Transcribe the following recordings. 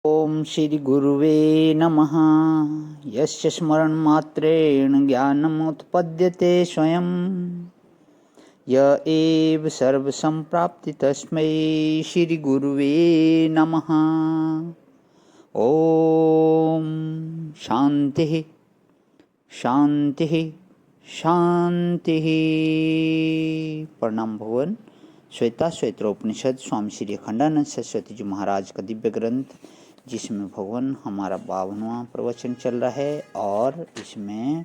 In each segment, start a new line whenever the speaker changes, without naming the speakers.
ओम श्री गुरुवे नमः। यस्य स्मरणमात्रेण ज्ञानमुत्पद्यते स्वयं, य एव सर्वसम्प्राप्ति तस्मै श्री गुरुवे नमः। ओम शांति शांति शांति। प्रणाम भगवान। श्वेता श्वेत्रोपनिषद स्वामी श्री अखंडानंद सरस्वती जी महाराज का दिव्य ग्रंथ, जिसमें भगवान हमारा 52वां प्रवचन चल रहा है और इसमें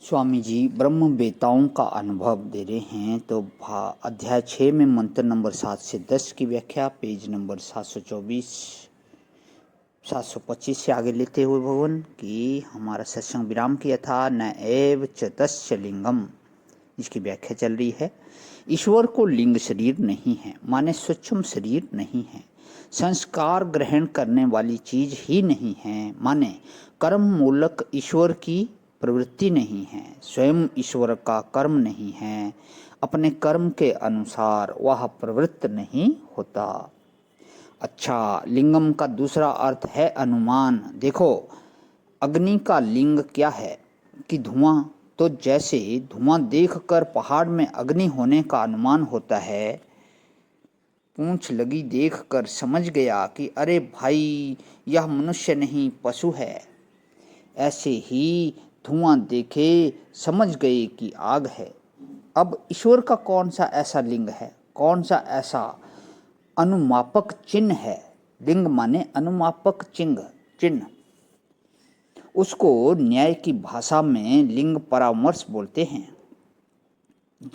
स्वामी जी ब्रह्म वेताओं का अनुभव दे रहे हैं। तो अध्याय 6 में मंत्र नंबर 7 से 10 की व्याख्या, पेज नंबर 724 725 से आगे लेते हुए भगवान कि हमारा सत्संग विराम किया था। न एव च तस्य लिंगम, इसकी व्याख्या चल रही है। ईश्वर को लिंग शरीर नहीं है, माने सूक्ष्म शरीर नहीं है। संस्कार ग्रहण करने वाली चीज ही नहीं है, माने कर्म मूलक ईश्वर की प्रवृत्ति नहीं है। स्वयं ईश्वर का कर्म नहीं है, अपने कर्म के अनुसार वह प्रवृत्त नहीं होता। अच्छा, लिंगम का दूसरा अर्थ है अनुमान। देखो, अग्नि का लिंग क्या है कि धुआं। तो जैसे धुआं देखकर पहाड़ में अग्नि होने का अनुमान होता है, पूंछ लगी देखकर समझ गया कि अरे भाई यह मनुष्य नहीं पशु है, ऐसे ही धुआं देखे समझ गए कि आग है। अब ईश्वर का कौन सा ऐसा लिंग है, कौन सा ऐसा अनुमापक चिन्ह है। लिंग माने अनुमापक चिन्ह। उसको न्याय की भाषा में लिंग परामर्श बोलते हैं,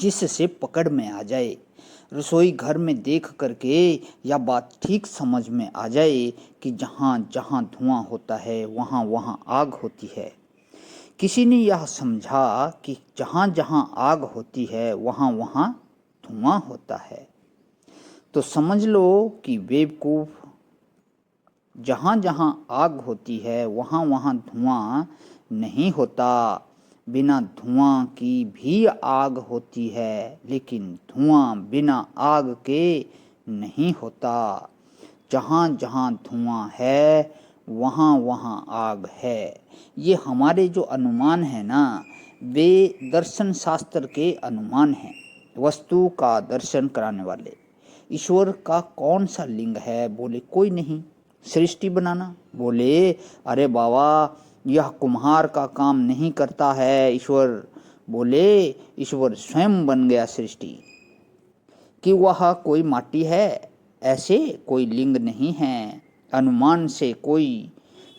जिससे पकड़ में आ जाए। रसोई घर में देख करके यह बात ठीक समझ में आ जाए कि जहाँ जहाँ धुआं होता है वहाँ वहाँ आग होती है। किसी ने यह समझा कि जहाँ जहाँ आग होती है वहाँ वहाँ धुआं होता है, तो समझ लो कि बेवकूफ, जहाँ जहाँ आग होती है वहाँ वहाँ धुआं नहीं होता। बिना धुआं की भी आग होती है, लेकिन धुआं बिना आग के नहीं होता। जहाँ जहाँ धुआं है वहाँ वहाँ आग है। ये हमारे जो अनुमान है ना, वे दर्शन शास्त्र के अनुमान हैं, वस्तु का दर्शन कराने वाले। ईश्वर का कौन सा लिंग है? बोले कोई नहीं। सृष्टि बनाना? बोले अरे बाबा यह कुम्हार का काम नहीं करता है ईश्वर। बोले ईश्वर स्वयं बन गया सृष्टि। कि वह कोई माटी है? ऐसे कोई लिंग नहीं है। अनुमान से कोई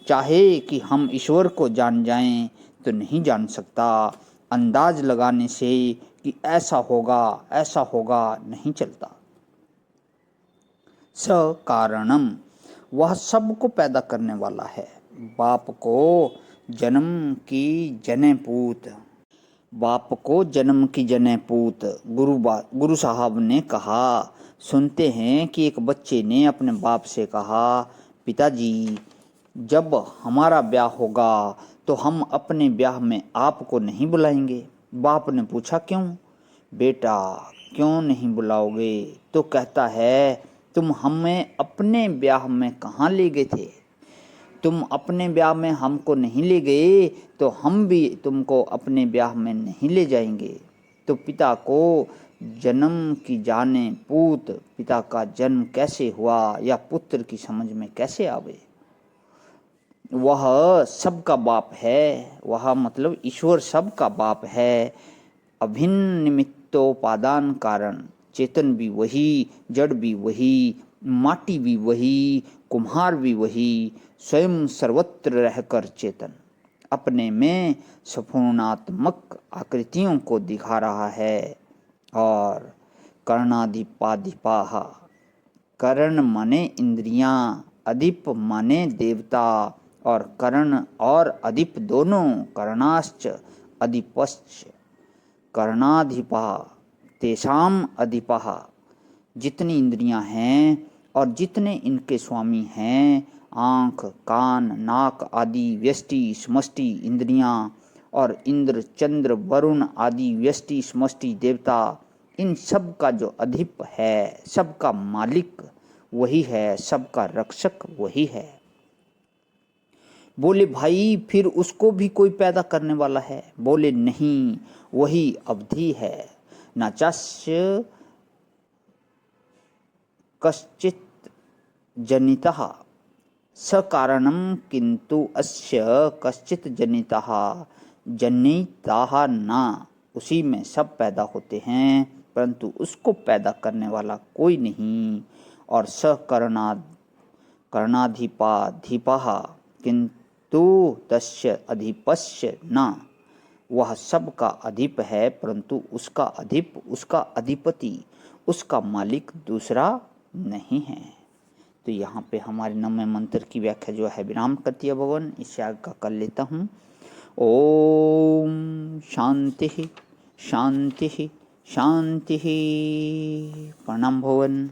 चाहे कि हम ईश्वर को जान जाएं तो नहीं जान सकता। अंदाज लगाने से कि ऐसा होगा नहीं चलता। स कारणम, वह सबको पैदा करने वाला है। बाप को जन्म की जने पूत, बाप को जन्म की जने पूत। गुरु साहब ने कहा, सुनते हैं कि एक बच्चे ने अपने बाप से कहा, पिताजी जब हमारा ब्याह होगा तो हम अपने ब्याह में आपको नहीं बुलाएंगे। बाप ने पूछा क्यों? बेटा क्यों नहीं बुलाओगे? तो कहता है, तुम हमें अपने ब्याह में कहाँ ले गए थे? तुम अपने ब्याह में हमको नहीं ले गए तो हम भी तुमको अपने ब्याह में नहीं ले जाएंगे। तो पिता को जन्म की जाने पूत, पिता का जन्म कैसे हुआ या पुत्र की समझ में कैसे आवे। वह सबका बाप है, वह मतलब ईश्वर सबका बाप है। अभिन्न निमित्तोपादान कारण, चेतन भी वही, जड़ भी वही, माटी भी वही, कुम्हार भी वही, स्वयं सर्वत्र रहकर चेतन अपने में सपूर्णात्मक आकृतियों को दिखा रहा है। और कर्णाधिपाधिपाह, कर्ण माने इंद्रियां, अधिप माने देवता, और कर्ण और अधिप दोनों, कर्णाश्च अधिपश्च कर्णाधिपा तेषाम अधिपः। जितनी इंद्रियां हैं और जितने इनके स्वामी हैं, आँख कान नाक आदि व्यष्टि समष्टि इंद्रियां, और इंद्र चंद्र वरुण आदि व्यष्टि समष्टि देवता, इन सब का जो अधिप है, सबका मालिक वही है, सबका रक्षक वही है। बोले भाई फिर उसको भी कोई पैदा करने वाला है? बोले नहीं, वही अवधि है। न चास्य कश्चित जनितः सकारणम किंतु अस्य कश्चित जनितः जनितः न। उसी में सब पैदा होते हैं परंतु उसको पैदा करने वाला कोई नहीं। और करणाधिपाधिपः किंतु तस्य अधिपस्य न। वह सबका अधिप है परंतु उसका अधिप, उसका अधिपति, उसका मालिक दूसरा नहीं है। तो यहाँ पे हमारे 9वें मंत्र की व्याख्या जो है विराम करती है भगवान। इससे आगे का कर लेता हूँ। ओम शांति शांति शांति। प्रणाम भवन।